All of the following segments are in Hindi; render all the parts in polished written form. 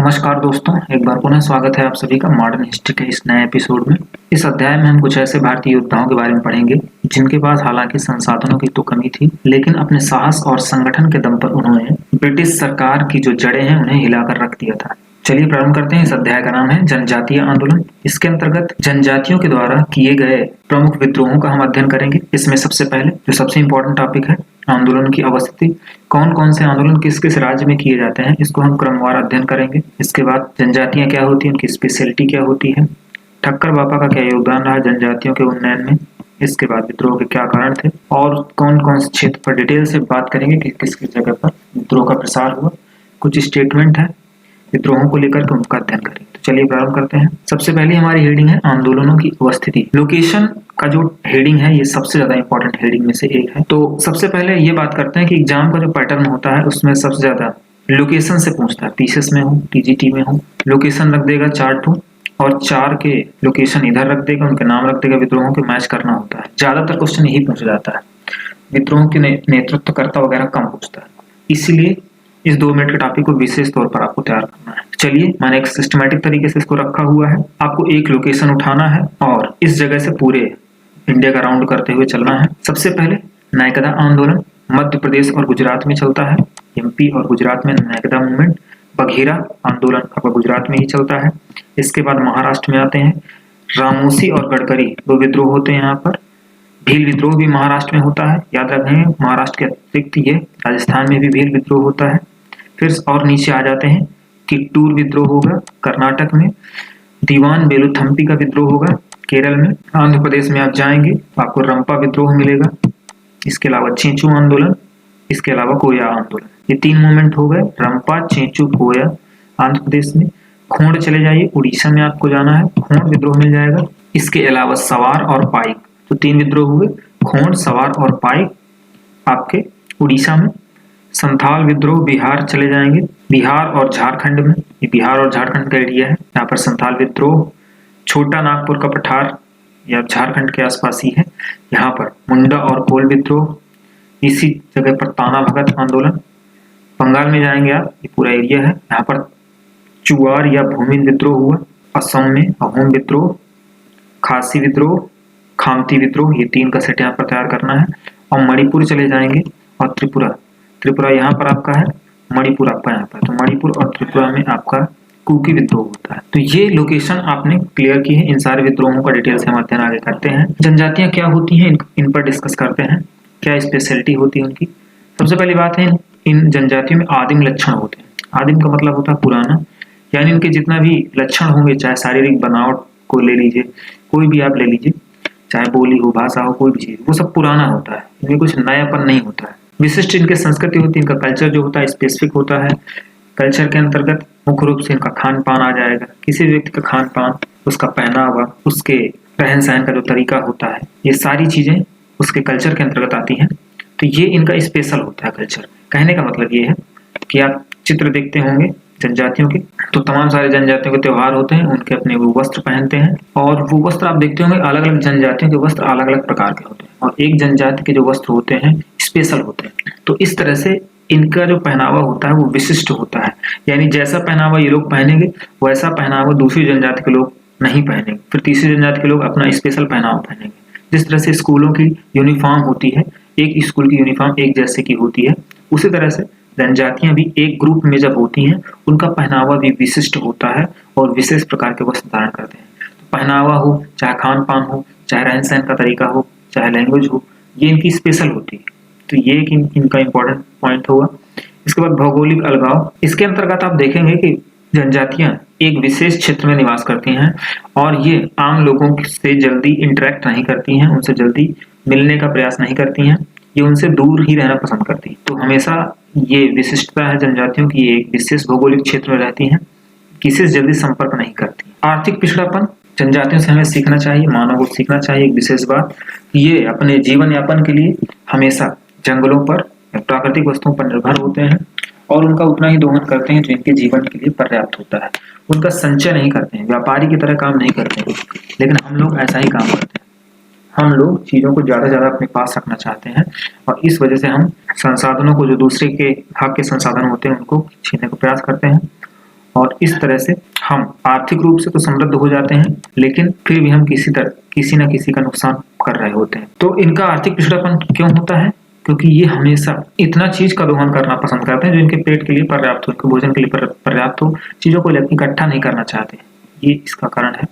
नमस्कार दोस्तों, एक बार पुनः स्वागत है आप सभी का मॉडर्न हिस्ट्री के इस नए एपिसोड में। इस अध्याय में हम कुछ ऐसे भारतीय योद्धाओं के बारे में पढ़ेंगे जिनके पास हालांकि संसाधनों की तो कमी थी, लेकिन अपने साहस और संगठन के दम पर उन्होंने ब्रिटिश सरकार की जो जड़ें हैं उन्हें हिलाकर रख दिया था। चलिए प्रारंभ करते हैं। इस अध्याय का नाम है जनजातीय आंदोलन। इसके अंतर्गत जनजातियों के द्वारा किए गए प्रमुख विद्रोहों का हम अध्ययन करेंगे। इसमें सबसे पहले जो सबसे इम्पोर्टेंट टॉपिक है, आंदोलन की अवस्थिति, कौन कौन से आंदोलन किस किस राज्य में किए जाते हैं, इसको हम क्रमवार अध्ययन करेंगे। इसके बाद जनजातियां क्या होती हैं, उनकी स्पेशलिटी क्या होती है, ठक्कर बापा का क्या योगदान रहा जनजातियों के उन्नयन में, इसके बाद विद्रोह के क्या कारण थे और कौन कौन से क्षेत्र पर डिटेल से बात करेंगे कि किस किस जगह पर विद्रोह का प्रसार हुआ। कुछ स्टेटमेंट है विद्रोहों को लेकर के, उनका अध्ययन करेंगे। तो चलिए प्रारंभ करते हैं। सबसे पहले हमारी हेडिंग है आंदोलनों की अवस्थिति। लोकेशन का जो हेडिंग है ये सबसे ज्यादा इंपॉर्टेंट हेडिंग में से एक है। तो सबसे पहले ये बात करते हैं कि एग्जाम का जो पैटर्न होता है उसमें सबसे ज्यादा लोकेशन से पूछता है। पीसीएस में हो, टीजीटी में हो, लोकेशन रख देगा 4 टू और 4 के लोकेशन इधर रख देगा, उनके नाम रख देगा, विद्रोहों के मैच करना होता है। ज्यादातर क्वेश्चन यही पूछ जाता है। विद्रोह के नेतृत्वकर्ता वगैरह कम पूछता है, इसीलिए इस 2 मिनट के टॉपिक को विशेष तौर पर आपको तैयार करना है। चलिए, मैंने एक सिस्टमैटिक तरीके से इसको रखा हुआ है। आपको एक लोकेशन उठाना है और इस जगह से पूरे इंडिया का राउंड करते हुए चलना है। सबसे पहले नायकदा आंदोलन मध्य प्रदेश और गुजरात में चलता है। एमपी और गुजरात में नायकदा मूवमेंट। बघेरा आंदोलन आपका गुजरात में ही चलता है। इसके बाद महाराष्ट्र में आते हैं। रामोसी और गडकरी 2 विद्रोह होते हैं यहाँ पर। भील विद्रोह भी महाराष्ट्र में होता है, याद रखें। महाराष्ट्र के अतिरिक्त ये राजस्थान में भी भील विद्रोह होता है। फिर और नीचे आ जाते हैं। किट्टूर विद्रोह होगा कर्नाटक में। दीवान बेलुथम्पी का विद्रोह होगा केरल में। आंध्र प्रदेश में आप जाएंगे आपको रंपा विद्रोह मिलेगा। इसके अलावा चेंचू आंदोलन, इसके अलावा कोया आंदोलन। ये 3 मूवमेंट हो गए, रंपा, चेंचू, कोया आंध्र प्रदेश में। खोंड चले जाइए, उड़ीसा में आपको जाना है, खोंड विद्रोह मिल जाएगा। इसके अलावा सवार और पाइक, तो 3 विद्रोह हुए, खोंड, सवार और पाइक आपके उड़ीसा में। संथाल विद्रोह बिहार चले जाएंगे, बिहार और झारखंड में। ये बिहार और झारखंड का एरिया है, यहाँ पर संथाल विद्रोह। छोटा नागपुर का पठार या झारखंड के आसपास ही है, यहाँ पर मुंडा और कोल विद्रोह। इसी जगह पर ताना भगत आंदोलन। बंगाल में जाएंगे आप, ये पूरा एरिया है, यहाँ पर चुआर या भूमिन विद्रोह हुआ। असम में अहोम विद्रोह, खासी विद्रोह, खामती विद्रोह। ये 3 का सेट यहाँ पर तैयार करना है। और मणिपुर चले जाएंगे और त्रिपुरा यहाँ पर आपका है, मणिपुर आपका यहाँ पर। तो मणिपुर और त्रिपुरा में आपका कुकी विद्रोह होता है। तो ये लोकेशन आपने क्लियर की है। इन सारे विद्रोहों का डिटेल से हम अध्ययन आगे करते हैं। जनजातियां क्या होती हैं इन पर डिस्कस करते हैं, क्या स्पेशलिटी होती है उनकी। सबसे पहली बात है, इन जनजातियों में आदिम लक्षण होते हैं। आदिम का मतलब होता है पुराना, यानी इनके जितना भी लक्षण होंगे, चाहे शारीरिक बनावट को ले लीजिए, कोई भी आप ले लीजिए, चाहे बोली हो, भाषा हो, कोई भी चीज, वो सब पुराना होता है। इनमें कुछ नयापन नहीं होता है। विशिष्ट इनके संस्कृति होती है, इनका कल्चर जो होता है स्पेसिफिक होता है। कल्चर के अंतर्गत मुख्य रूप से इनका खान पान आ जाएगा। किसी व्यक्ति का खान पान, उसका पहनावा, उसके रहन सहन का जो तरीका होता है, ये सारी चीजें उसके कल्चर के अंतर्गत आती हैं। तो ये इनका स्पेशल होता है कल्चर। कहने का मतलब ये है कि आप चित्र देखते होंगे जनजातियों के, तो तमाम सारे जनजातियों के त्योहार होते हैं, उनके अपने वो वस्त्र पहनते हैं। और वो वस्त्र आप देखते होंगे, अलग अलग जनजातियों के वस्त्र अलग अलग प्रकार के होते हैं और एक जनजाति के जो वस्त्र होते हैं स्पेशल होते हैं। तो इस तरह से इनका जो पहनावा होता है वो विशिष्ट होता है, यानी जैसा पहनावा ये लोग पहनेंगे वैसा पहनावा दूसरी जनजाति के लोग नहीं पहनेंगे। फिर तीसरी जनजाति के लोग अपना स्पेशल पहनावा पहनेंगे। जिस तरह से स्कूलों की यूनिफॉर्म होती है, एक स्कूल की यूनिफॉर्म एक जैसे की होती है, उसी तरह से जनजातियां भी एक ग्रुप में जब होती हैं उनका पहनावा भी विशिष्ट होता है और विशेष प्रकार के वस्त्र धारण करते हैं। तो पहनावा हो, चाहे खान पान हो, चाहे रहन सहन का तरीका हो, चाहे लैंग्वेज हो, ये इनकी स्पेशल होती है। तो ये एक इनका इंपॉर्टेंट पॉइंट होगा। इसके बाद भौगोलिक अलगाव। इसके अंतर्गत आप देखेंगे कि जनजातियां एक विशेष क्षेत्र में निवास करती हैं और ये आम लोगों से जल्दी इंटरेक्ट नहीं करती हैं, उनसे जल्दी मिलने का प्रयास नहीं करती हैं, ये उनसे दूर ही रहना पसंद करती हैं। तो हमेशा ये विशिष्टता है जनजातियों की, एक विशेष भौगोलिक क्षेत्र में रहती हैं, किसी से जल्दी संपर्क नहीं करती। आर्थिक पिछड़ापन, जनजातियों से हमें सीखना चाहिए, मानव को सीखना चाहिए एक विशेष बात, ये अपने जीवन यापन के लिए हमेशा जंगलों पर, प्राकृतिक वस्तुओं पर निर्भर होते हैं और उनका उतना ही दोहन करते हैं जो इनके जीवन के लिए पर्याप्त होता है। उनका संचय नहीं करते हैं, व्यापारी की तरह काम नहीं करते हैं, लेकिन हम लोग ऐसा ही काम करते हैं। हम लोग चीजों को ज्यादा ज्यादा अपने पास रखना चाहते हैं और इस वजह से हम संसाधनों को, जो दूसरे के हक के संसाधन होते हैं, उनको छीनने का प्रयास करते हैं। और इस तरह से हम आर्थिक रूप से तो समृद्ध हो जाते हैं, लेकिन फिर भी हम किसी न किसी का नुकसान कर रहे होते हैं। तो इनका आर्थिक पिछड़ापन क्यों होता है? क्योंकि ये हमेशा इतना चीज का दोहन करना पसंद करते हैं जो इनके पेट के लिए पर्याप्त हो, इनके भोजन के लिए पर्याप्त हो, चीजों को इकट्ठा नहीं करना चाहते। ये इसका कारण है।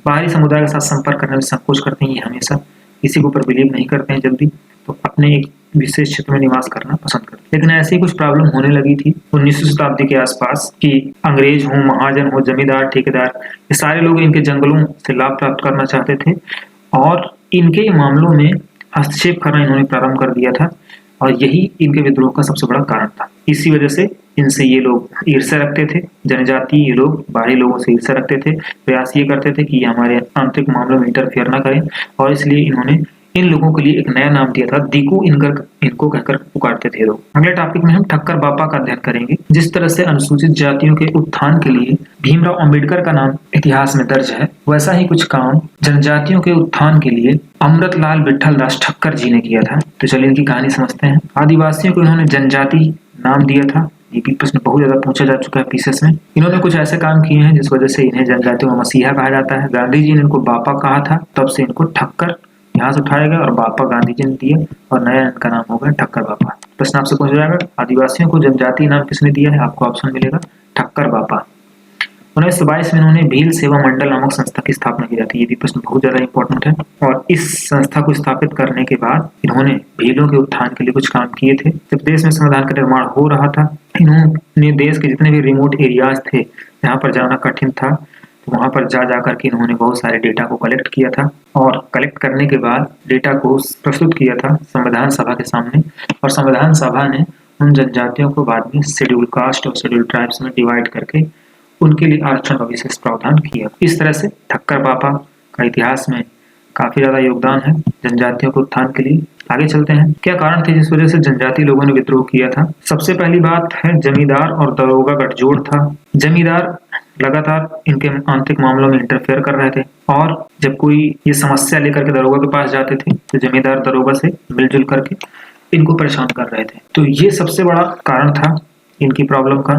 बाहरी समुदाय के साथ संपर्क करने में संकोच करते हैं, ये हमेशा किसी के ऊपर बिलीव नहीं करते हैं जल्दी, तो अपने एक विशेष क्षेत्र में निवास करना पसंद करते हैं। लेकिन ऐसी कुछ प्रॉब्लम होने लगी थी 19वीं शताब्दी के आसपास कि अंग्रेज हो, महाजन हो, जमींदार, ठेकेदार, ये सारे लोग इनके जंगलों से लाभ प्राप्त करना चाहते थे और इनके मामलों में हस्तक्षेप करना इन्होंने प्रारंभ कर दिया था और यही इनके विद्रोह का सबसे बड़ा कारण था। इसी वजह से इनसे ये लोग ईर्ष्या रखते थे, जनजाति ये लोग बाहरी लोगों से ईर्ष्या रखते थे, प्रयास ये करते थे कि ये हमारे आंतरिक मामलों में इंटरफेयर ना करें और इसलिए इन्होंने इन लोगों के लिए एक नया नाम दिया था, दीकू इनको कहकर पुकारते थे लोग। अगले टॉपिक में हम ठक्कर बापा का अध्ययन करेंगे। जिस तरह से अनुसूचित जातियों के उत्थान के लिए भीमराव अंबेडकर का नाम इतिहास में दर्ज है, वैसा ही कुछ काम जनजातियों के उत्थान के लिए अमृतलाल विठल दास ठक्कर जी ने किया था। तो चलिए इनकी कहानी समझते हैं। आदिवासियों को इन्होंने जनजाति नाम दिया था। ये भी प्रश्न बहुत ज्यादा पूछा जा चुका है पीसेस में। इन्होंने कुछ ऐसे काम किए हैं जिस वजह से इन्हें जनजातियों का मसीहा कहा जाता है। गांधी जी ने इनको बापा कहा था, तब से इनको ठक्कर यहाँ से उठाया गया और बापा गांधी जी ने दिया और नया इनका नाम हो गया ठक्कर बापा। प्रश्न आपसे पूछा जाएगा, आदिवासियों को जनजाति नाम किसने दिया है? आपको ऑप्शन मिलेगा ठक्कर बापा। 1922 में इन्होंने भील सेवा मंडल नामक संस्था की स्थापना की जाती है। ये भी प्रश्न बहुत ज्यादा इंपॉर्टेंट है। और इस संस्था को स्थापित करने के बाद इन्होंने भीलों के उत्थान के लिए कुछ काम किए थे। जब देश में संविधान का निर्माण हो रहा था, इन्होंने देश के जितने भी रिमोट एरियाज थे जहाँ पर जाना कठिन था, तो वहां पर जा करके इन्होंने बहुत सारे डेटा को कलेक्ट किया था और कलेक्ट करने के बाद डेटा को प्रस्तुत किया था संविधान सभा के सामने और संविधान सभा ने उन जनजातियों को बाद में शेड्यूल कास्ट और शेड्यूल ट्राइब्स में डिवाइड करके उनके लिए आरक्षण का विशेष प्रावधान किया। इस तरह से ठक्कर बापा का इतिहास में काफी ज्यादा योगदान है जनजातियों के उत्थान के लिए। आगे चलते हैं, क्या कारण थे जिस वजह से जनजाति लोगों ने विद्रोह किया था? सबसे पहली बात है जमींदार और दरोगा गठजोड़ था। जमींदार लगातार इनके आंतरिक मामलों में इंटरफेयर कर रहे थे और जब कोई ये समस्या लेकर के दरोगा के पास जाते थे तो जमींदार दरोगा से मिलजुल करके इनको परेशान कर रहे थे। तो ये सबसे बड़ा कारण था इनकी प्रॉब्लम का।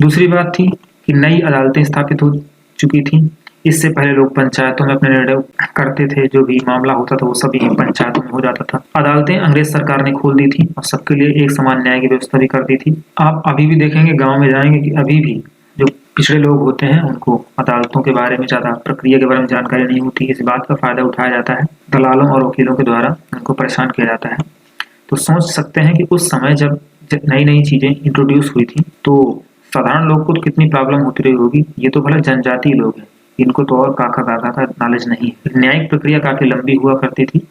दूसरी बात थी कि नई अदालतें स्थापित हो चुकी थी। इससे पहले लोग पंचायतों में अपने निर्णय करते थे, जो भी मामला होता था वो सभी पंचायतों में हो जाता था। अदालतें अंग्रेज सरकार ने खोल दी थी और सबके लिए एक समान न्याय की व्यवस्था भी कर दी थी। आप अभी भी देखेंगे, गाँव में जाएंगे कि अभी भी जो पिछड़े लोग होते हैं उनको अदालतों के बारे में ज्यादा, प्रक्रिया के बारे में जानकारी नहीं होती। इस बात का फायदा उठाया जाता है, दलालों और वकीलों के द्वारा उनको परेशान किया जाता है। तो सोच सकते हैं कि उस समय जब नई नई चीजें इंट्रोड्यूस हुई थी तो साधारण लोग को तो कितनी प्रॉब्लम होती रही होगी। ये तो भला जनजाति लोग हैं, इनको तो और काका का नॉलेज नहीं है। न्यायिक प्रक्रिया काफी लंबी हुआ करती थी।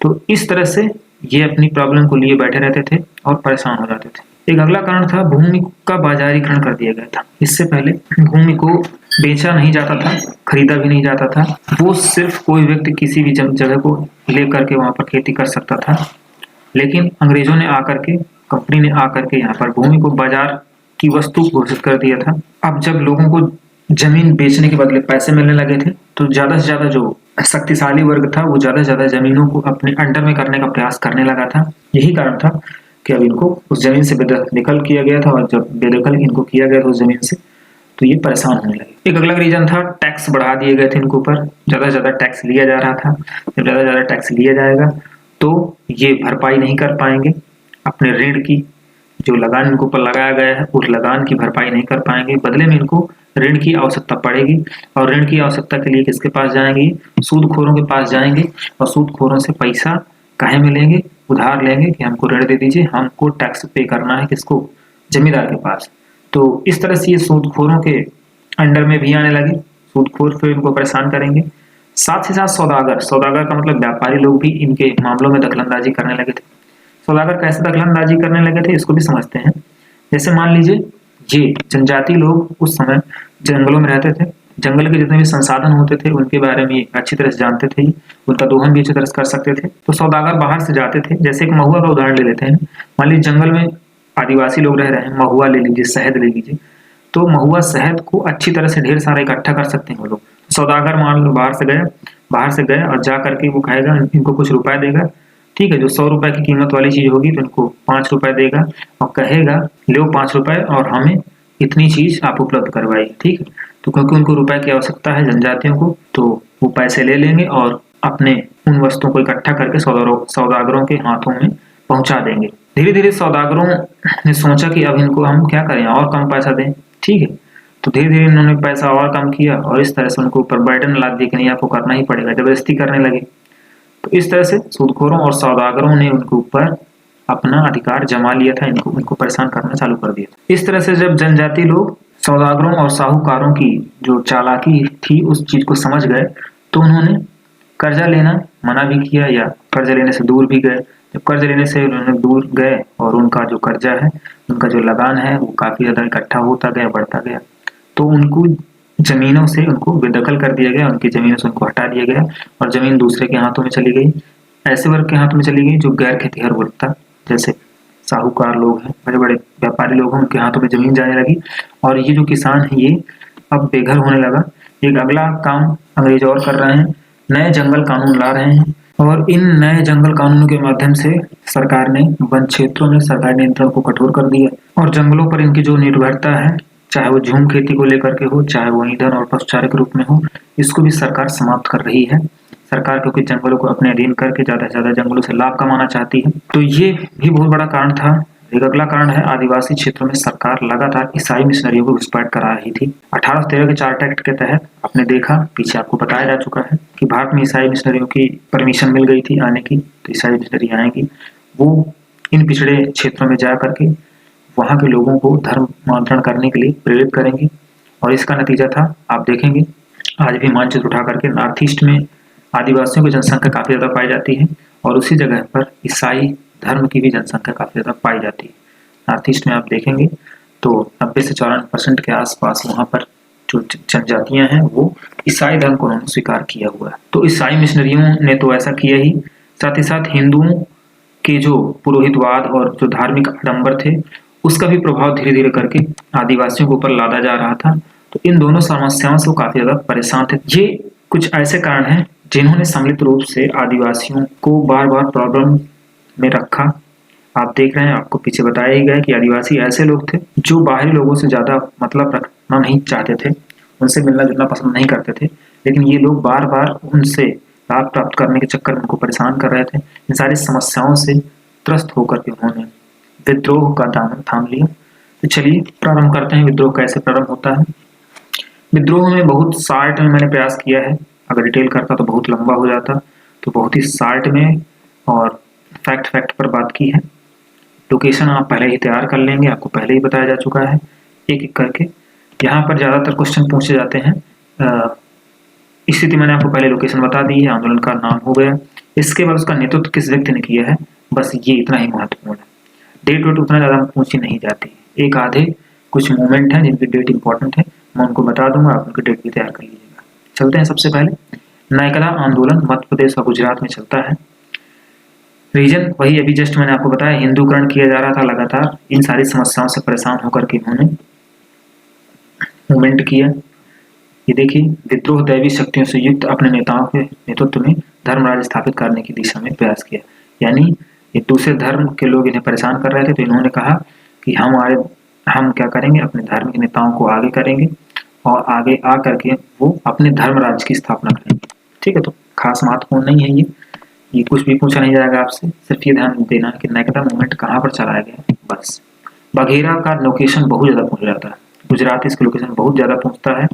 तो इस तरह से ये अपनी प्रॉब्लम को लिए बैठे रहते थे और परेशान हो जाते थे। एक अगला कारण था भूमि का बाजारीकरण कर दिया गया था। इससे पहले भूमि को बेचा नहीं जाता था, खरीदा भी नहीं जाता था। वो सिर्फ कोई व्यक्ति किसी भी जगह को लेकर के वहां पर खेती कर सकता था। लेकिन अंग्रेजों ने आकर के, कंपनी ने आकर के यहाँ पर भूमि को बाजार की वस्तु घोषित कर दिया था। अब जब लोगों को जमीन बेचने के बदले पैसे मिलने लगे थे तो ज्यादा से ज्यादा जो शक्तिशाली वर्ग था वो ज्यादा से ज्यादा जमीनों को अपने अंडर में करने का प्रयास करने लगा था। यही कारण था कि अब इनको उस जमीन से बेदखल किया गया था और जब बेदखल इनको किया गया था उस जमीन से तो ये परेशान होने लगे। एक अगला रीजन था टैक्स बढ़ा दिए गए थे इनके ऊपर, ज्यादा से ज्यादा टैक्स लिया जा रहा था। जब ज्यादा से ज्यादा टैक्स लिया जाएगा तो ये भरपाई नहीं कर पाएंगे, अपने ऋण की जो लगान इनको ऊपर लगाया गया है उस लगान की भरपाई नहीं कर पाएंगे। बदले में इनको ऋण की आवश्यकता पड़ेगी और ऋण की आवश्यकता के लिए किसके पास जाएंगे? सूदखोरों के पास जाएंगे और सूदखोरों से पैसा काहे मिलेंगे? उधार लेंगे कि हमको ऋण दे दीजिए, हमको टैक्स पे करना है। किसको? जमींदार के पास। तो इस तरह से ये सूदखोरों के अंडर में भी आने लगे। सूदखोर फिर इनको परेशान करेंगे। साथ ही साथ सौदागर का मतलब व्यापारी लोग भी इनके मामलों में दखलंदाजी करने लगे थे। सौदागर कैसे दखलंदाजी करने लगे थे इसको भी समझते हैं। जैसे मान लीजिए ये जनजाति लोग उस समय जंगलों में रहते थे, जंगल के जितने भी संसाधन होते थे उनके बारे में अच्छी तरह से जानते थे, उनका दोहन भी अच्छी तरह से कर सकते थे। तो सौदागर बाहर से जाते थे। जैसे एक महुआ का उदाहरण ले लेते हैं। मान लीजिए जंगल में आदिवासी लोग रह रहे हैं, महुआ ले लीजिए, शहद ले लीजिए। तो महुआ शहद को अच्छी तरह से ढेर सारा इकट्ठा कर सकते हैं वो लोग। सौदागर मान लो बाहर से गए और जा करके वो खाएगा, इनको कुछ रुपए देगा, ठीक है। जो 100 रुपए की कीमत वाली चीज होगी तो इनको 5 रुपए देगा और कहेगा लो 5 रुपए और हमें इतनी चीज आप उपलब्ध करवाइए, ठीक है। तो क्योंकि उनको रुपए की आवश्यकता है जनजातियों को, तो वो पैसे ले लेंगे और अपने उन वस्तुओं को इकट्ठा करके सौदागरों के हाथों में पहुंचा देंगे। धीरे धीरे सौदागरों ने सोचा कि अब इनको हम क्या करें, और कम पैसा दें, ठीक है। तो धीरे धीरे इन्होंने पैसा और कम किया और इस तरह से उनको ऊपर बर्डन लाद दिया कि नहीं आपको करना ही पड़ेगा, जबरदस्ती करने लगे। तो इस तरह से सूदखोरों और सौदागरों ने उनके ऊपर अपना अधिकार जमा लिया था, इनको परेशान करना चालू कर दिया। इस तरह से जब जनजाति लोग सौदागरों और साहूकारों की जो चालाकी थी उस चीज को समझ गए, तो उन्होंने कर्जा लेना मना भी किया या कर्जा लेने से दूर भी गए। जब कर्जा लेने से उन्होंने दूर गए और उनका जो कर्जा है, उनका जो लगान है वो काफी ज्यादा इकट्ठा होता गया, बढ़ता गया, तो उनको जमीनों से उनको बेदखल कर दिया गया, उनकी जमीनों से उनको हटा दिया गया और जमीन दूसरे के हाथों में चली गई, ऐसे वर्ग के हाथों में चली गई जो गैर खेतिहर वर्ग था, जैसे साहूकार लोग हैं, बड़े बड़े व्यापारी लोग हैं, उनके हाथों में जमीन जाने लगी और ये जो किसान है ये अब बेघर होने लगा। एक अगला काम अंग्रेज और कर रहे हैं, नए जंगल कानून ला रहे हैं और इन नए जंगल कानूनों के माध्यम से सरकार ने वन क्षेत्रों में सरकारी नियंत्रण को कठोर कर दिया और जंगलों पर इनकी जो निर्भरता है, चाहे वो झूम खेती को लेकर के हो, चाहे वो ईंधन और पशुचारे के रूप में हो, इसको भी सरकार समाप्त कर रही है। सरकार क्योंकि जंगलों को अपने अधीन करके ज्यादा से ज्यादा जंगलों से लाभ कमाना चाहती है। तो ये भी बहुत बड़ा कारण था। एक अगला कारण है, आदिवासी क्षेत्रों में सरकार लगातार ईसाई मिशनरियों को घुसपैठ करा रही थी। 1813 के चार्टर एक्ट के तहत आपने देखा, पीछे आपको बताया जा चुका है कि भारत में ईसाई मिशनरियों की परमिशन मिल गई थी आने की, तो ईसाई मिशनरी आएंगी, वो इन पिछड़े क्षेत्रों में जा करके वहां के लोगों को धर्मांतरण करने के लिए प्रेरित करेंगे और इसका नतीजा था, आप देखेंगे आज भी मानचित्र उठा करके नॉर्थ ईस्ट में आदिवासियों की जनसंख्या काफी ज्यादा पाई जाती है और उसी जगह पर ईसाई धर्म की भी जनसंख्या काफी ज्यादा पाई जाती है। नॉर्थ ईस्ट में आप देखेंगे तो 90 से 94% के आसपास वहां पर जो जनजातियां हैं वो ईसाई धर्म को उन्होंने स्वीकार किया हुआ है। तो ईसाई मिशनरियों ने तो ऐसा किया ही, साथ ही साथ हिंदुओं के जो पुरोहितवाद और जो धार्मिक आडंबर थे उसका भी प्रभाव धीरे धीरे करके आदिवासियों के ऊपर लादा जा रहा था। तो इन दोनों समस्याओं से वो काफी ज्यादा परेशान थे। ये कुछ ऐसे कारण हैं जिन्होंने सम्मिलित रूप से आदिवासियों को बार बार प्रॉब्लम में रखा। आप देख रहे हैं, आपको पीछे बताया ही गया कि आदिवासी ऐसे लोग थे जो बाहरी लोगों से ज्यादा मतलब रखना नहीं चाहते थे, उनसे मिलना जुलना पसंद नहीं करते थे, लेकिन ये लोग बार बार उनसे लाभ प्राप्त करने के चक्कर में उनको परेशान कर रहे थे। इन सारी समस्याओं से त्रस्त होकर के उन्होंने विद्रोह का दामन थाम लिया। तो चलिए प्रारंभ करते हैं, विद्रोह कैसे प्रारंभ होता है। विद्रोह में बहुत शार्ट में मैंने प्रयास किया है, अगर डिटेल करता तो बहुत लंबा हो जाता, तो बहुत ही शार्ट में और फैक्ट पर बात की है। लोकेशन आप पहले ही तैयार कर लेंगे, आपको पहले ही बताया जा चुका है एक एक करके। यहाँ पर ज्यादातर क्वेश्चन पूछे जाते हैं। स्थिति मैंने आपको पहले लोकेशन बता दी है, आंदोलन का नाम हो गया, इसके बाद उसका नेतृत्व किस व्यक्ति ने किया है, बस ये इतना ही महत्वपूर्ण है। डेट वेट उतना ज्यादा पूछी नहीं जाती, एक आधे कुछ मूवमेंट है जिनकी डेट इंपॉर्टेंट है, मैं उनको बता दूंगा, आप उनकी डेट भी तैयार कर लीजिएगा। चलते हैं सबसे पहले, नायकला आंदोलन मध्य प्रदेश और गुजरात में चलता है। रीजन वही अभी जस्ट मैंने आपको बताया, हिंदूकरण किया जा रहा था लगातार, इन सारी समस्याओं से परेशान होकर के इन्होंने मूवमेंट किया। ये देखिए, विद्रोह दैवी शक्तियों से युक्त अपने नेताओं के नेतृत्व में धर्मराज स्थापित करने की दिशा में प्रयास किया। यानी एक दूसरे धर्म के लोग इन्हें परेशान कर रहे थे, तो इन्होंने कहा कि हम क्या करेंगे, अपने धार्मिक नेताओं को आगे करेंगे और आगे आ करके वो अपने धर्मराज की स्थापना करेंगे। ठीक है, तो खास महत्वपूर्ण नहीं है ये कुछ भी पूछा नहीं जाएगा आपसे, सिर्फ ये ध्यान देना कि नायकता मूवमेंट कहाँ पर चलाया गया बस। बघेरा का लोकेशन बहुत ज्यादा पूछा जाता है, गुजरात इसका लोकेशन बहुत ज्यादा पूछता है।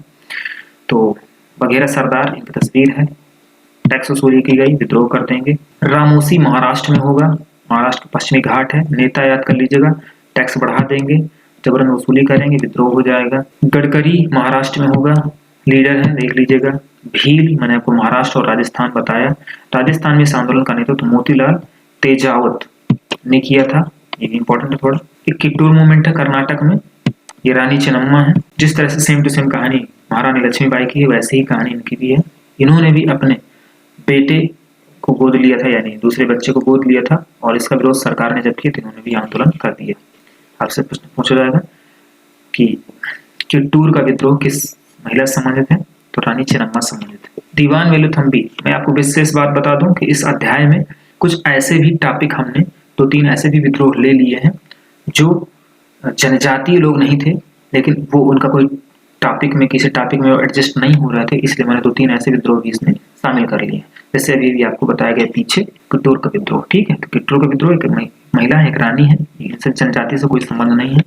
तो बघेरा सरदार, इनकी तस्वीर है, टैक्स वसूली की गई, विद्रोह कर देंगे। रामोसी महाराष्ट्र में होगा, महाराष्ट्र के पश्चिमी घाट है, नेता याद कर लीजिएगा, टैक्स बढ़ा देंगे, जबरन वसूली करेंगे, विद्रोह हो जाएगा। गडकरी महाराष्ट्र में होगा, लीडर है, देख लीजिएगा। भील, मैंने आपको महाराष्ट्र और राजस्थान बताया। राजस्थान में इस आंदोलन का नेतृत्व मोतीलाल तेजावत ने किया था, ये भी इंपॉर्टेंट है थोड़ा। एक किट्टूर मूवमेंट है कर्नाटक में, ये रानी चेन्नम्मा है। जिस तरह से सेम टू सेम कहानी महारानी लक्ष्मीबाई की है, वैसे ही कहानी इनकी भी है। इन्होंने भी अपने बेटे को गोद लिया था, यानी दूसरे बच्चे को गोद लिया था, और इसका विरोध सरकार ने जब किया तो इन्होंने भी आंदोलन कर दिया। आपसे प्रश्न पूछा जाएगा कि किट्टूर का विद्रोह किस महिला से संबंधित है, तो रानी चेन्नम्मा संबंधित है। दीवान वेलुथम्बी, मैं आपको विशेष बात बता दूं कि इस अध्याय में कुछ ऐसे भी टॉपिक हमने 2-3 ऐसे भी विद्रोह ले लिए हैं जो जनजातीय लोग नहीं थे, लेकिन वो उनका कोई टॉपिक में किसी टॉपिक में एडजस्ट नहीं हो रहे थे, इसलिए मैंने 2-3 ऐसे विद्रोह भी इसमें शामिल कर लिए। जैसे अभी भी आपको बताया गया पीछे किट्टूर का विद्रोह, ठीक है। तो किट्टूर का विद्रोह एक महिला है, एक रानी है, इनसे जनजाति से कोई संबंध नहीं है।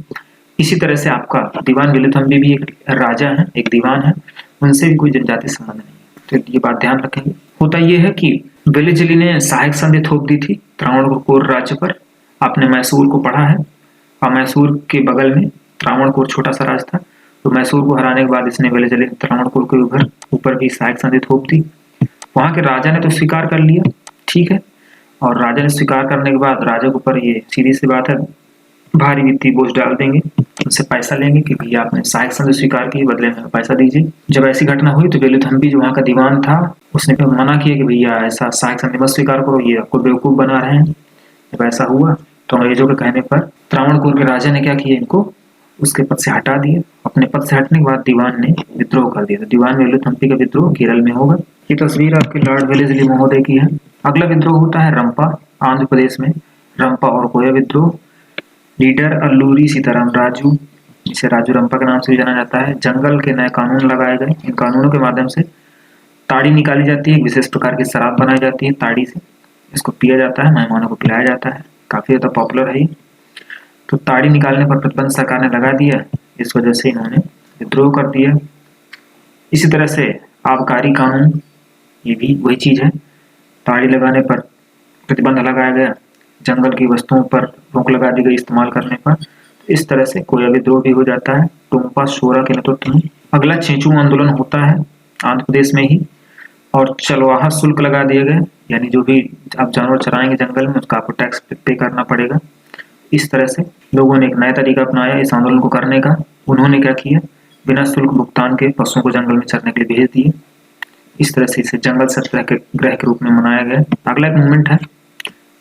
इसी तरह से आपका दीवान वेलुथम्बी भी एक राजा है, एक दीवान है, उनसे भी कोई जनजाति संबंध नहीं है। तो ये बात ध्यान रखेंगे। होता ये है कि वेलिजिली ने सहायक संधि थोप दी थी त्रावणकोर राज्य पर। आपने मैसूर को पढ़ा है, और मैसूर के बगल में त्रावणकोर छोटा सा राज्य था, तो मैसूर को हराने के बाद इसने वेलिजिली ने त्रावणकोर के ऊपर भी सहायक संधि थोप दी। वहां के राजा ने तो स्वीकार कर लिया, ठीक है। और राजा ने स्वीकार करने के बाद राजा के ऊपर ये सीधी सी बात है भारी वित्तीय बोझ डाल देंगे, उनसे पैसा लेंगे कि भैया आपने सहायक संधि स्वीकार की, बदले में पैसा दीजिए। जब ऐसी घटना हुई तो वेलुथम्बी जो वहाँ का दीवान था उसने फिर मना किया कि भैया ऐसा सहायक संधि मत स्वीकार करो, ये आपको बेवकूफ बना रहे हैं। जब ऐसा हुआ तो अंग्रेजों के कहने पर त्रावणकोर के राजा ने क्या किया, इनको उसके पद से हटा दिया। अपने पद से हटने के बाद दीवान ने विद्रोह कर दिया। तो दीवान वेलुथम्बी का विद्रोह केरल में होगा। ये तस्वीर आपके लॉर्ड वेलेस्ली महोदय की है। अगला विद्रोह होता है रंपा, आंध्र प्रदेश में रंपा और कोया विद्रोह। लीडर अल्लूरी सीताराम राजू, जिसे राजू रंपा के नाम से भी जाना जाता है। जंगल के नए कानून लगाए गए। इन कानूनों के माध्यम से ताड़ी निकाली जाती है, एक विशेष प्रकार की शराब बनाई जाती है ताड़ी से, इसको पिया जाता है, मेहमानों को पिलाया जाता है, काफी ज्यादा पॉपुलर है। तो ताड़ी निकालने पर प्रतिबंध सरकार ने लगा दिया, इस वजह से इन्होंने विद्रोह कर दिया। इसी तरह से आबकारी कानून, ये भी वही चीज है, ताड़ी लगाने पर प्रतिबंध लगाया गया, जंगल की वस्तुओं पर रोक लगा दी गई इस्तेमाल करने पर। इस तरह से कोया विद्रोह भी हो जाता है टोम्पा शोरा के नेतृत्व में। अगला चेंचू आंदोलन होता है आंध्र प्रदेश में ही, और चलवाहा शुल्क लगा दिए गए, यानी जो भी आप जानवर चराएंगे जंगल में उसका आपको टैक्स पे करना पड़ेगा। इस तरह से लोगों ने एक नया तरीका अपनाया इस आंदोलन को करने का। उन्होंने क्या किया, बिना शुल्क भुगतान के पशुओं को जंगल में चरने के लिए भेज दिए। इस तरह से इसे जंगल सत्याग्रह के रूप में मनाया गया। अगला एक मूवमेंट है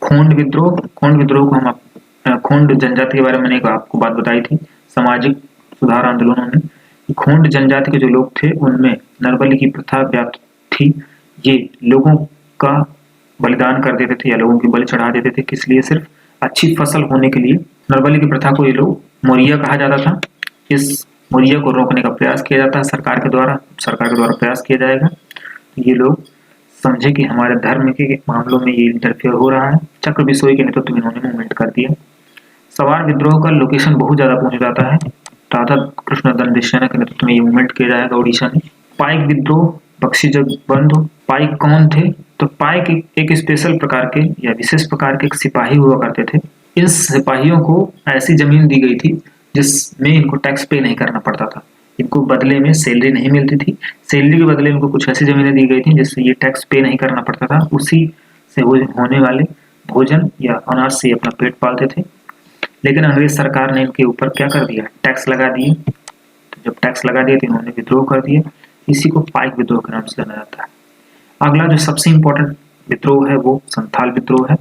खोंड विद्रोह। खोंड विद्रोह को हम खोंड जनजाति के बारे में एक आपको बात बताई थी सामाजिक सुधार आंदोलनों में। खोंड जनजाति के जो लोग थे उनमें नरबली की प्रथा व्याप्त थी। ये लोगों का बलिदान कर देते थे या लोगों की बलि चढ़ा देते थे, किस लिए, सिर्फ अच्छी फसल होने के लिए। नरबली की प्रथा को ये लोग मोरिया कहा जाता था। इस मोरिया को रोकने का प्रयास किया जाता है सरकार के द्वारा प्रयास किया जाएगा। तो ये लोग समझे कि हमारे धर्म के मामलों में ये इंटरफेयर हो रहा है। चक्र बिसोई के नेतृत्व में इन्होंने मूवमेंट कर दिया। सवार विद्रोह का लोकेशन बहुत ज्यादा पहुंच जाता है। राधा कृष्ण दंडेसेना के नेतृत्व में ये मूवमेंट किया जाएगा उड़ीसा में। पाइक विद्रोह, बख्शी जगबंधु। पाइक कौन थे, तो पाइक एक स्पेशल प्रकार के या विशेष प्रकार के एक सिपाही हुआ करते थे। इन सिपाहियों को ऐसी जमीन दी गई थी जिसमें इनको टैक्स पे नहीं करना पड़ता था। इनको बदले में सैलरी नहीं मिलती थी, सैलरी के बदले इनको कुछ ऐसी जमीनें दी गई थी जिससे ये टैक्स पे नहीं करना पड़ता था। उसी से होने वाले भोजन या अनाज से अपना पेट पालते थे। लेकिन अंग्रेज सरकार ने इनके ऊपर क्या कर दिया, टैक्स लगा दिए। तो जब टैक्स लगा दिए तो इन्होंने विद्रोह कर दिया। इसी को पाइक विद्रोह के नाम से जाना जाता है। अगला जो सबसे इम्पोर्टेंट विद्रोह है वो संथाल विद्रोह है।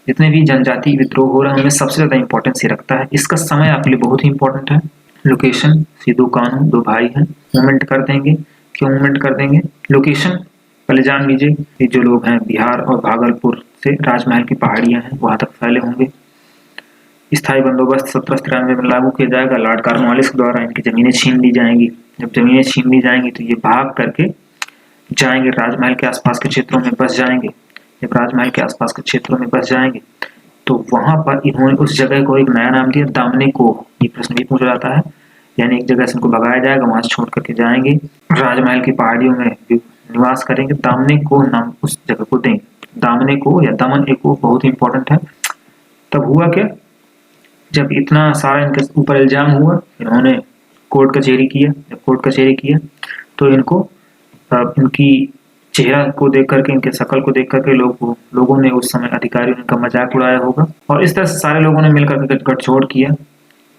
जितने भी जनजाति विद्रोह हो रहे हैं उनमें सबसे ज्यादा इंपॉर्टेंस ये रखता है। इसका समय आपके लिए बहुत ही इंपॉर्टेंट है। लोकेशन, सीधू कानू, दो भाई हैं, मूवमेंट कर देंगे। क्यों मूवमेंट कर देंगे, लोकेशन पहले जान लीजिए। जो लोग हैं बिहार और भागलपुर से राजमहल की पहाड़ियां हैं वहां तक फैले होंगे। स्थायी बंदोबस्त 1793 में लागू किया जाएगा लॉर्ड कॉर्नवालिस के द्वारा। इनकी जमीनें छीन ली जाएंगी। जब जमीनें छीन ली जाएंगी तो ये भाग करके जाएंगे राजमहल के आसपास के क्षेत्रों में बस जाएंगे। जब राजमहल के आसपास के क्षेत्रों में बस जाएंगे तो वहां पर इन्होंने उस जगह को एक नया नाम दिया, दामने को। ये प्रश्न भी पूछा जाता है, यानी एक जगह से इनको भगाया जाएगा, वहां से छोड़ करके जाएंगे राजमहल की पहाड़ियों में निवास करेंगे। दामने को नाम उस जगह को देंगे, दामने को या दमन को, बहुत इंपॉर्टेंट है। तब हुआ क्या, जब इतना सारा इनके ऊपर इल्जाम हुआ, इन्होंने कोर्ट कचहरी किया। जब कोर्ट कचहरी किया तो इनको इनकी चेहरा को देख करके, इनके शकल को देख करके लोगों ने उस समय अधिकारियों ने इनका मजाक उड़ाया होगा। और इस तरह से सारे लोगों ने मिलकर के गठजोड़ किया,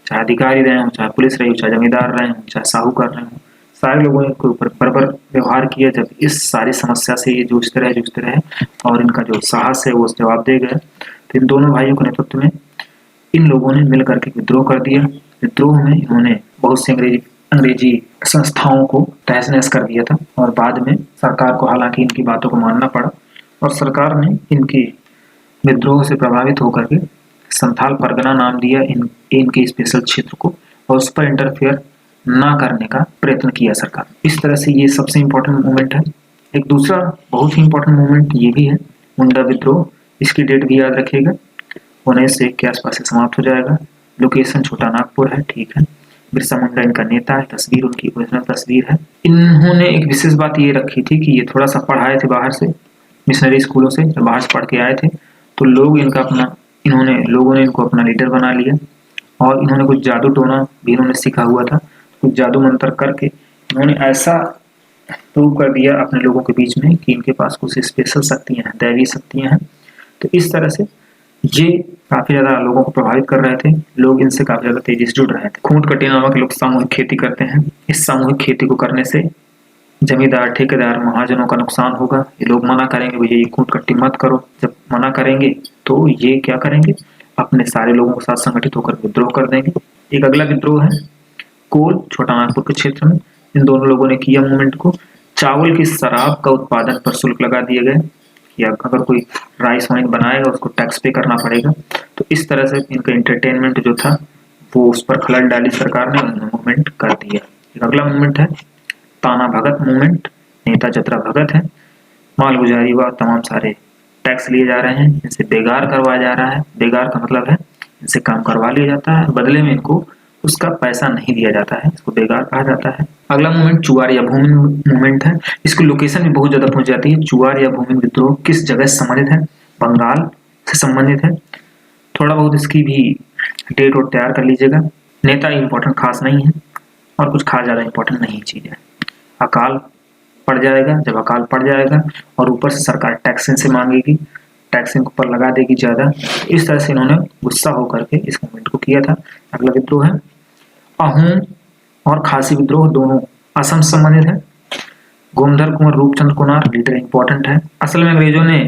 चाहे अधिकारी रहे हों, चाहे पुलिस रही हो, चाहे जमींदार रहे हों, चाहे साहूकार रहे हों, सारे लोगों ने इनके ऊपर बर्बर व्यवहार किया। जब इस सारी समस्या से ये जूझते रहे और इनका जो साहस है वो जवाब दे गए। तो इन दोनों भाइयों के नेतृत्व में इन लोगों ने मिल करके विद्रोह कर दिया। विद्रोह में इन्होंने बहुत से अंग्रेजी संस्थाओं को तहस नहस कर दिया था। और बाद में सरकार को हालांकि इनकी बातों को मानना पड़ा और सरकार ने इनके विद्रोह से प्रभावित होकर के संथाल परगना नाम दिया इनके स्पेशल क्षेत्र को। और उस पर इंटरफेयर ना करने का प्रयत्न किया सरकार। इस तरह से ये सबसे इम्पोर्टेंट मूवमेंट है। एक दूसरा बहुत ही इम्पोर्टेंट मूवमेंट ये भी है, मुंडा विद्रोह। इसकी डेट भी याद रखिएगा, 1901 के आसपास से समाप्त हो जाएगा। लोकेशन छोटा नागपुर है, ठीक है। बिरसा मुंडा इनका नेता है, तस्वीर उनकी ओरिजिनल तस्वीर है। इन्होंने एक विशेष बात ये रखी थी कि ये थोड़ा सा पढ़ाए थे बाहर से, मिशनरी स्कूलों से, जब बाहर से पढ़ के आए थे तो लोगों ने इनको अपना लीडर बना लिया। और इन्होंने कुछ जादू टोना भी इन्होंने सीखा हुआ था, कुछ जादू मंत्र करके इन्होंने ऐसा प्रूव कर दिया अपने लोगों के बीच में कि इनके पास कुछ स्पेशल शक्तियां हैं, दैवीय शक्तियां हैं। तो इस तरह से ये काफी ज्यादा लोगों को प्रभावित कर रहे थे, लोग इनसे काफी ज्यादा तेजी से जुड़ रहे थे। खूंट कटी नामक लोग सामूहिक खेती करते हैं। इस सामूहिक खेती को करने से जमींदार, ठेकेदार, महाजनों का नुकसान होगा। ये लोग मना करेंगे, भैया ये खूंट कट्टी मत करो। जब मना करेंगे तो ये क्या करेंगे, अपने सारे लोगों के साथ संगठित होकर विद्रोह कर देंगे। एक अगला विद्रोह है कोल, छोटा नागपुर के क्षेत्र में। इन दोनों लोगों ने किया मूवमेंट को। चावल की शराब का उत्पादन पर शुल्क लगा दिए गए, या अगर कोई राइस वाइन बनाएगा उसको टैक्स पे करना पड़ेगा। तो इस तरह से इनका एंटरटेनमेंट जो था वो उस पर खलल डाली सरकार ने, मूवमेंट कर दिया। एक अगला मूवमेंट है ताना भगत मूवमेंट। नेता जतरा भगत है। माल गुजारी व तमाम सारे टैक्स लिए जा रहे हैं, इनसे बेगार करवाया जा रहा है। बेगार का मतलब है इनसे काम करवा लिया जाता है, बदले में इनको उसका पैसा नहीं दिया जाता है, इसको बेगार कहा जाता है। अगला मूवमेंट चुआर या भूमिन मूवमेंट है। इसकी लोकेशन भी बहुत ज्यादा पहुंच जाती है। चुआर या भूमिन विद्रोह किस जगह से संबंधित है, बंगाल से संबंधित है। थोड़ा बहुत इसकी भी डेट और तैयार कर लीजिएगा। नेता इंपॉर्टेंट खास नहीं है और कुछ खास ज्यादा इंपॉर्टेंट नहीं चीज है। अकाल पड़ जाएगा, जब अकाल पड़ जाएगा और ऊपर से सरकार टैक्स इनसे मांगेगी, टैक्स इनके ऊपर लगा देगी ज्यादा। इस तरह से इन्होंने गुस्सा होकर के इस मूवमेंट को किया था। अगला विद्रोह है अहोम और खासी विद्रोह, दोनों असम से संबंधित है। गोमधर कुंवर रूपचंद कुनार लीडर इंपॉर्टेंट है। असल में अंग्रेजों ने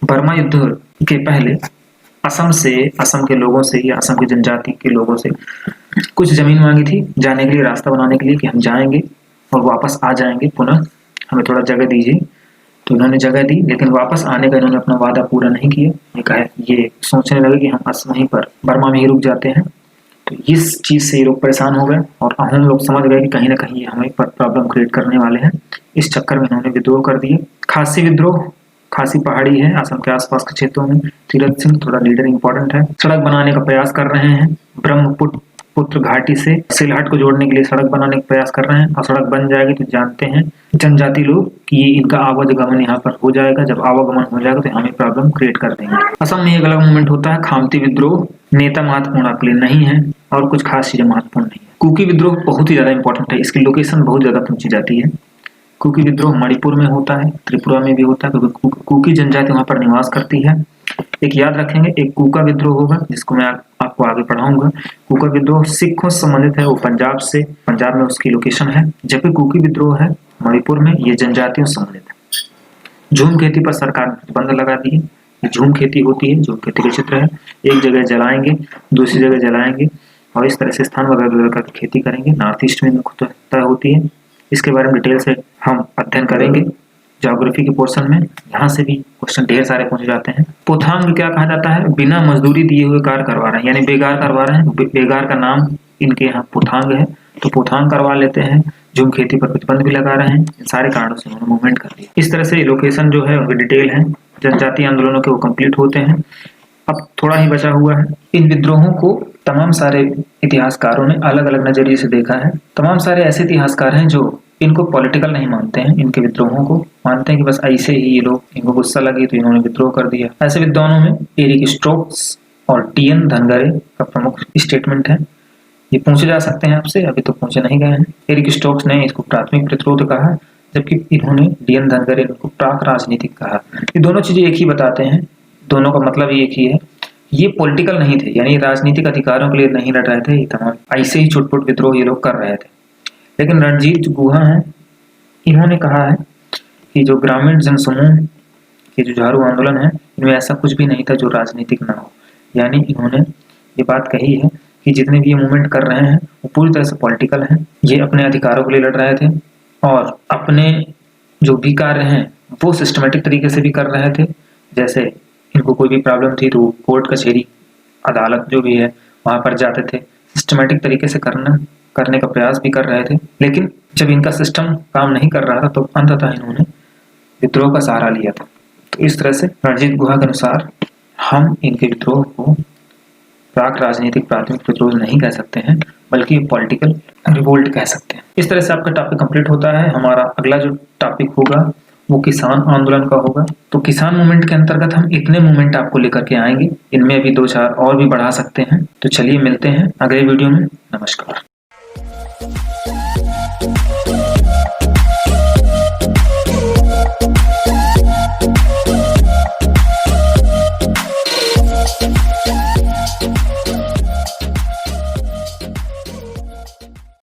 बर्मा युद्ध के पहले असम के लोगों से या असम की जनजाति के लोगों से कुछ जमीन मांगी थी जाने के लिए, रास्ता बनाने के लिए कि हम जाएंगे और वापस आ जाएंगे, पुनः हमें थोड़ा जगह दीजिए। तो इन्होंने जगह दी, लेकिन वापस आने का इन्होंने अपना वादा पूरा नहीं किया। ये कहा, ये सोचने लगे कि हम वहीं पर बर्मा में ही रुक जाते हैं। तो इस चीज से ये लोग परेशान हो गए और अहोम लोग समझ गए कि कहीं ना कहीं ये हमें पर प्रॉब्लम क्रिएट करने वाले हैं। इस चक्कर में इन्होंने विद्रोह कर दिए। खासी विद्रोह, खासी पहाड़ी है असम के आसपास के क्षेत्रों में। तीरथ सिंह थोड़ा लीडर इंपॉर्टेंट है। सड़क बनाने का प्रयास कर रहे हैं, ब्रह्मपुत्र घाटी से सिलहट को जोड़ने के लिए सड़क बनाने का प्रयास कर रहे हैं। और सड़क बन जाएगी तो जानते हैं जनजाति लोग कि ये इनका आवागमन यहाँ पर हो जाएगा। जब आवागमन हो जाएगा तो हमें प्रॉब्लम क्रिएट कर देंगे। असम में एक अलग मूवमेंट होता है खामती विद्रोह। नेता महत्वपूर्ण आपके लिए नहीं है और कुछ खास चीजें महत्वपूर्ण नहीं है। कुकी विद्रोह बहुत ही ज्यादा इंपॉर्टेंट है, इसकी लोकेशन बहुत ज्यादा पूछी जाती है। कुकी विद्रोह मणिपुर में होता है, त्रिपुरा में भी होता है, क्योंकि कुकी जनजाति वहां पर निवास करती है। एक याद रखेंगे, एक कूका विद्रोह होगा जिसको मैं आपको आगे पढ़ाऊंगा। कूका विद्रोह सिखों से संबंधित है, वो पंजाब में उसकी लोकेशन है। जबकि कुकी विद्रोह है मणिपुर में, ये जनजातियों से संबंधित है। झूम खेती पर सरकार ने प्रतिबंध लगा दिए। ये झूम खेती होती है, झूम खेती का चित्र है। एक जगह जलाएंगे, दूसरी जगह जलाएंगे और इस तरह से स्थान बदल कर खेती करेंगे। नॉर्थ ईस्ट में मुख्यतः होती है। इसके बारे में डिटेल से हम अध्ययन करेंगे ज्योग्राफी के पोर्शन में। यहाँ से भी क्वेश्चन ढेर सारे पूछे जाते हैं। पोथांग क्या कहा जाता है, बिना मजदूरी दिए हुए कार्य करवा रहे हैं, यानी बेगार करवा रहे हैं। बेगार का नाम इनके यहाँ पोथांग है, तो पोथांग करवा लेते हैं। झूम खेती पर प्रतिबंध भी लगा रहे हैं। इन सारे कारणों से उन्होंने मूवमेंट कर दिया। इस तरह से लोकेशन जो है उनकी डिटेल है, जनजातीय आंदोलनों के वो कंप्लीट होते हैं। अब थोड़ा ही बचा हुआ है। इन विद्रोहों को तमाम सारे इतिहासकारों ने अलग अलग नजरिए से देखा है। तमाम सारे ऐसे इतिहासकार हैं जो इनको पॉलिटिकल नहीं मानते हैं, इनके विद्रोहों को मानते हैं कि बस ऐसे ही ये लोग, इनको गुस्सा लगी तो इन्होंने विद्रोह कर दिया। ऐसे विद्वानों में एरिक स्टोक्स और टी.एन. धनगरे का प्रमुख स्टेटमेंट है। ये पूछे जा सकते हैं आपसे, अभी तो पूछे नहीं गए हैं। एरिक स्टोक्स ने इसको प्राथमिक प्रतिरोध कहा, जबकि इन्होंने डी.एन. धनगरे को प्राक राजनीतिक कहा। ये दोनों चीजें एक ही बताते हैं, दोनों का मतलब एक ही है। ये पॉलिटिकल नहीं थे, यानी राजनीतिक अधिकारों के लिए नहीं लड़ रहे थे, ये तमाम ऐसे ही छुटपुट विद्रोह ये लोग कर रहे थे। लेकिन रणजीत गुहा है, इन्होंने कहा है कि जो ग्रामीण जनसमूह के जो झाड़ू आंदोलन है, इनमें ऐसा कुछ भी नहीं था जो राजनीतिक ना हो। यानी इन्होंने ये बात कही है कि जितने भी ये मूवमेंट कर रहे हैं वो पूरी तरह से पॉलिटिकल हैं। ये अपने अधिकारों के लिए लड़ रहे थे और अपने जो भी कार्य हैं वो सिस्टमेटिक तरीके से भी कर रहे थे। जैसे इनको कोई भी प्रॉब्लम थी तो कोर्ट कचहरी अदालत जो भी है वहां पर जाते थे, सिस्टमैटिक तरीके से करने का प्रयास भी कर रहे थे, लेकिन जब इनका सिस्टम काम नहीं कर रहा था तो अंततः इन्होंने विद्रोह का सहारा लिया था। तो इस तरह से रणजीत गुहा के अनुसार हम इनके विद्रोह को प्राक राजनीतिक प्राथमिक विद्रोह नहीं कह सकते हैं, बल्कि पॉलिटिकल रिवोल्ट कह सकते हैं। इस तरह से आपका टॉपिक कंप्लीट होता है। हमारा अगला जो टॉपिक होगा वो किसान आंदोलन का होगा। तो किसान मूवमेंट के अंतर्गत हम इतने मूवमेंट आपको लेकर के आएंगे, इनमें अभी 2-4 और भी बढ़ा सकते हैं। तो चलिए मिलते हैं अगले वीडियो में। नमस्कार।